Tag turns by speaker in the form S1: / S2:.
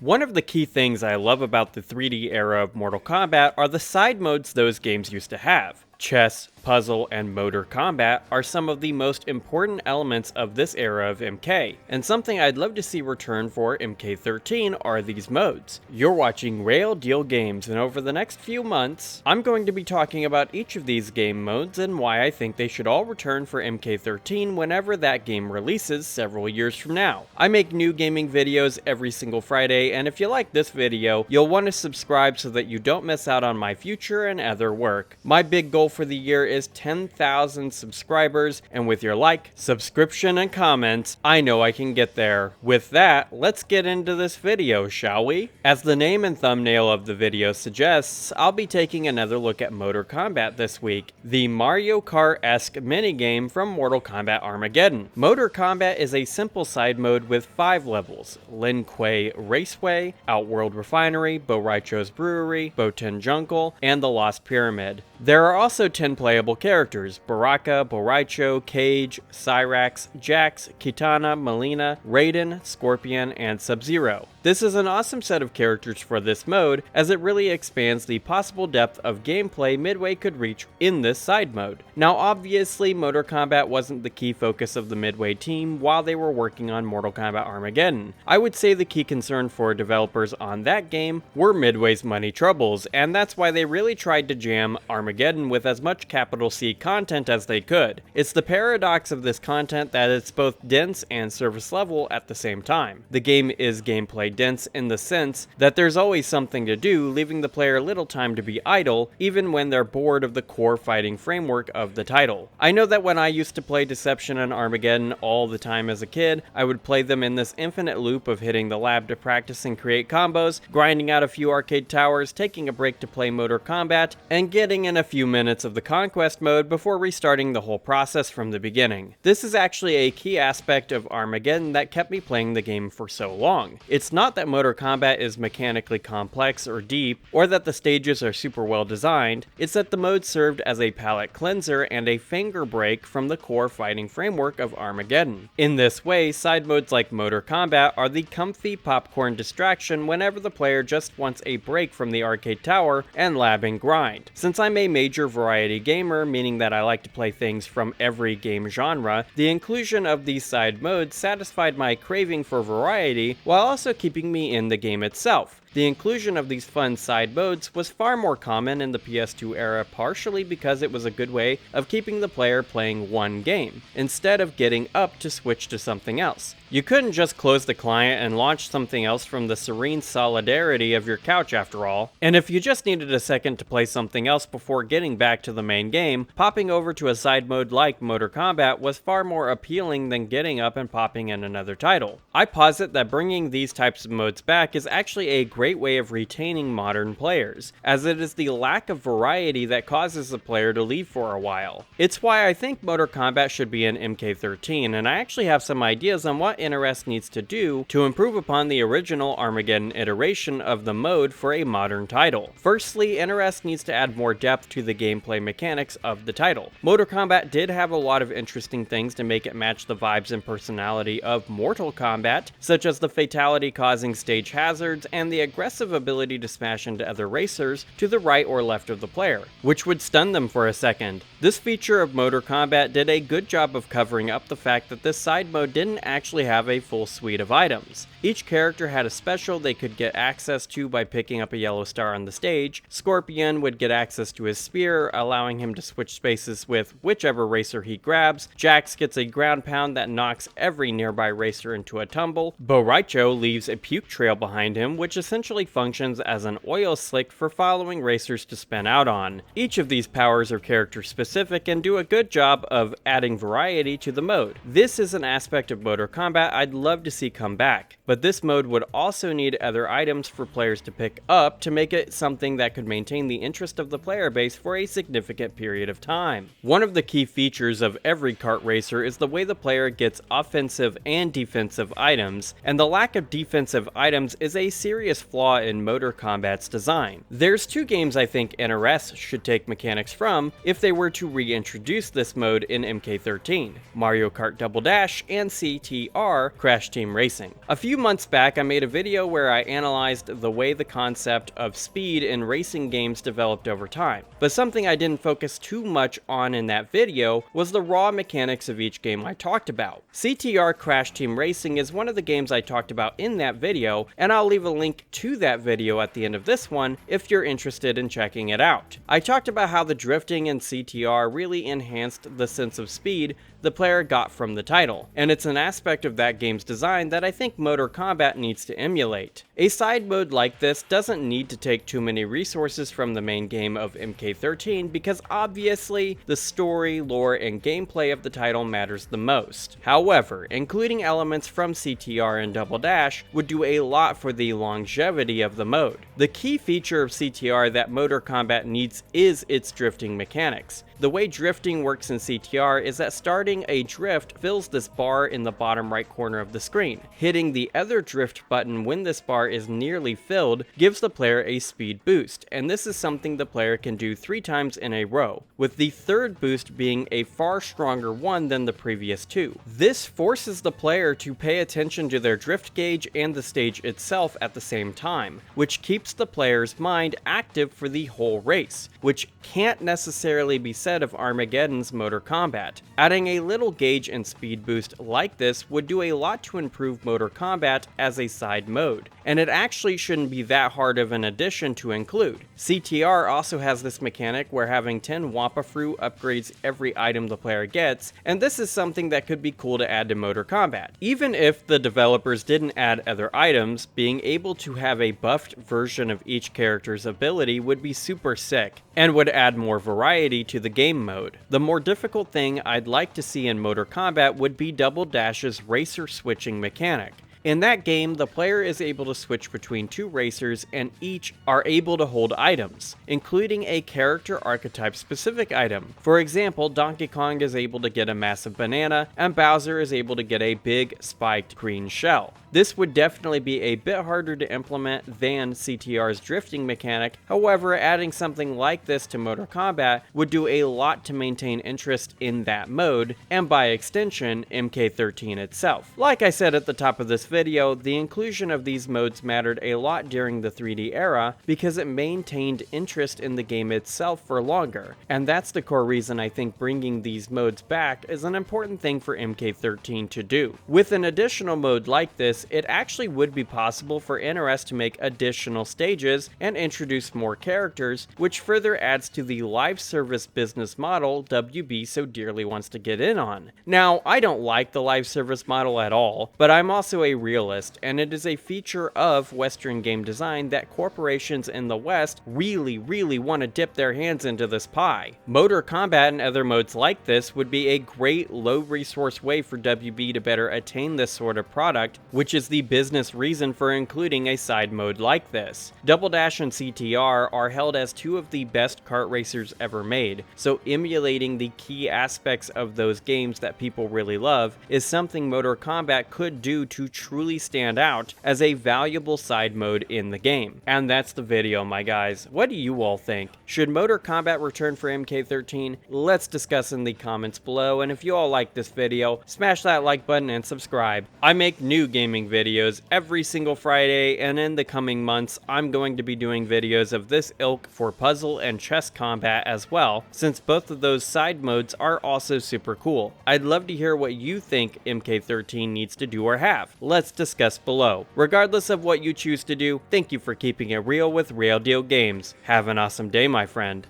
S1: One of the key things I love about the 3D era of Mortal Kombat are the side modes those games used to have. Chess, puzzle, and motor combat are some of the most important elements of this era of MK, and something I'd love to see return for MK13 are these modes. You're watching Rayl Deal Games, and over the next few months, I'm going to be talking about each of these game modes and why I think they should all return for MK13 whenever that game releases several years from now. I make new gaming videos every single Friday, and if you like this video, you'll want to subscribe so that you don't miss out on my future and other work. My big goal for the year is 10,000 subscribers, and with your like, subscription, and comments, I know I can get there. With that, let's get into this video, shall we? As the name and thumbnail of the video suggests, I'll be taking another look at Motor Kombat this week, the Mario Kart-esque minigame from Mortal Kombat Armageddon. Motor Kombat is a simple side mode with 5 levels: Lin Kuei Raceway, Outworld Refinery, Bo' Rai Cho's Brewery, Boten Jungle, and the Lost Pyramid. There are also 10 playable characters: Baraka, Bo' Rai Cho, Cage, Cyrax, Jax, Kitana, Melina, Raiden, Scorpion, and Sub-Zero. This is an awesome set of characters for this mode, as it really expands the possible depth of gameplay Midway could reach in this side mode. Now obviously, Motor Kombat wasn't the key focus of the Midway team while they were working on Mortal Kombat Armageddon. I would say the key concern for developers on that game were Midway's money troubles, and that's why they really tried to jam Armageddon with as much capital C content as they could. It's the paradox of this content that it's both dense and surface level at the same time. The game is gameplay dense in the sense that there's always something to do, leaving the player little time to be idle, even when they're bored of the core fighting framework of the title. I know that when I used to play Deception and Armageddon all the time as a kid, I would play them in this infinite loop of hitting the lab to practice and create combos, grinding out a few arcade towers, taking a break to play Motor Kombat, and getting in a few minutes of the Conquest mode before restarting the whole process from the beginning. This is actually a key aspect of Armageddon that kept me playing the game for so long. It's not that Motor Kombat is mechanically complex or deep, or that the stages are super well designed, it's that the mode served as a palate cleanser and a finger break from the core fighting framework of Armageddon. In this way, side modes like Motor Kombat are the comfy popcorn distraction whenever the player just wants a break from the arcade tower and lab and grind. Since I'm a major variety gamer, meaning that I like to play things from every game genre, the inclusion of these side modes satisfied my craving for variety while also keeping me in the game itself. The inclusion of these fun side modes was far more common in the PS2 era, partially because it was a good way of keeping the player playing one game, instead of getting up to switch to something else. You couldn't just close the client and launch something else from the serene solidarity of your couch after all, and if you just needed a second to play something else before getting back to the main game, popping over to a side mode like Motor Kombat was far more appealing than getting up and popping in another title. I posit that bringing these types of modes back is actually a great way of retaining modern players, as it is the lack of variety that causes the player to leave for a while. It's why I think Motor Kombat should be in MK13, and I actually have some ideas on what NRS needs to do to improve upon the original Armageddon iteration of the mode for a modern title. Firstly, NRS needs to add more depth to the gameplay mechanics of the title. Motor Kombat did have a lot of interesting things to make it match the vibes and personality of Mortal Kombat, such as the fatality-causing stage hazards and the aggressive ability to smash into other racers to the right or left of the player, which would stun them for a second. This feature of Motor Kombat did a good job of covering up the fact that this side mode didn't actually have a full suite of items. Each character had a special they could get access to by picking up a yellow star on the stage. Scorpion would get access to his spear, allowing him to switch spaces with whichever racer he grabs. Jax gets a ground pound that knocks every nearby racer into a tumble. Bo' Rai Cho leaves a puke trail behind him, which essentially functions as an oil slick for following racers to spin out on. Each of these powers are character specific and do a good job of adding variety to the mode. This is an aspect of Motor Kombat I'd love to see come back, but this mode would also need other items for players to pick up to make it something that could maintain the interest of the player base for a significant period of time. One of the key features of every kart racer is the way the player gets offensive and defensive items, and the lack of defensive items is a serious flaw in Motor Kombat's design. There's two games I think NRS should take mechanics from if they were to reintroduce this mode in MK13, Mario Kart Double Dash and CTR Crash Team Racing. A few months back I made a video where I analyzed the way the concept of speed in racing games developed over time, but something I didn't focus too much on in that video was the raw mechanics of each game I talked about. CTR Crash Team Racing is one of the games I talked about in that video, and I'll leave a link to that video at the end of this one if you're interested in checking it out. I talked about how the drifting in CTR really enhanced the sense of speed the player got from the title, and it's an aspect of that game's design that I think Motor Kombat needs to emulate. A side mode like this doesn't need to take too many resources from the main game of MK13 because obviously the story, lore, and gameplay of the title matters the most. However, including elements from CTR and Double Dash would do a lot for the longevity of the mode. The key feature of CTR that Motor Kombat needs is its drifting mechanics. The way drifting works in CTR is that starting a drift fills this bar in the bottom right corner of the screen. Hitting the other drift button when this bar is nearly filled gives the player a speed boost, and this is something the player can do 3 times in a row, with the third boost being a far stronger one than the previous 2. This forces the player to pay attention to their drift gauge and the stage itself at the same time, which keeps the player's mind active for the whole race, which can't necessarily be said of Armageddon's Motor Kombat. Adding a little gauge and speed boost like this would do a lot to improve Motor Kombat as a side mode, and it actually shouldn't be that hard of an addition to include. CTR also has this mechanic where having 10 Wampa Fruit upgrades every item the player gets, and this is something that could be cool to add to Motor Kombat. Even if the developers didn't add other items, being able to have a buffed version of each character's ability would be super sick, and would add more variety to the game mode. The more difficult thing I'd like to see in Motor Kombat would be Double Dash's racer switching mechanic. In that game, the player is able to switch between 2 racers and each are able to hold items, including a character archetype specific item. For example, Donkey Kong is able to get a massive banana and Bowser is able to get a big spiked green shell. This would definitely be a bit harder to implement than CTR's drifting mechanic, however adding something like this to Motor Kombat would do a lot to maintain interest in that mode, and by extension, MK13 itself. Like I said at the top of this video, the inclusion of these modes mattered a lot during the 3D era because it maintained interest in the game itself for longer, and that's the core reason I think bringing these modes back is an important thing for MK13 to do. With an additional mode like this, it actually would be possible for NRS to make additional stages and introduce more characters, which further adds to the live service business model WB so dearly wants to get in on. Now, I don't like the live service model at all, but I'm also a realist, and it is a feature of Western game design that corporations in the West really want to dip their hands into this pie. Motor Kombat and other modes like this would be a great low resource way for WB to better attain this sort of product, which is the business reason for including a side mode like this. Double Dash and CTR are held as 2 of the best kart racers ever made, so emulating the key aspects of those games that people really love is something Motor Kombat could do to truly stand out as a valuable side mode in the game. And that's the video, my guys. What do you all think? Should Motor Kombat return for MK13? Let's discuss in the comments below, and if you all like this video, smash that like button and subscribe. I make new gaming videos every single Friday, and in the coming months, I'm going to be doing videos of this ilk for puzzle and chess combat as well, since both of those side modes are also super cool. I'd love to hear what you think MK13 needs to do or have. Let's discuss below. Regardless of what you choose to do, thank you for keeping it real with Rayl Deal Games. Have an awesome day, my friend.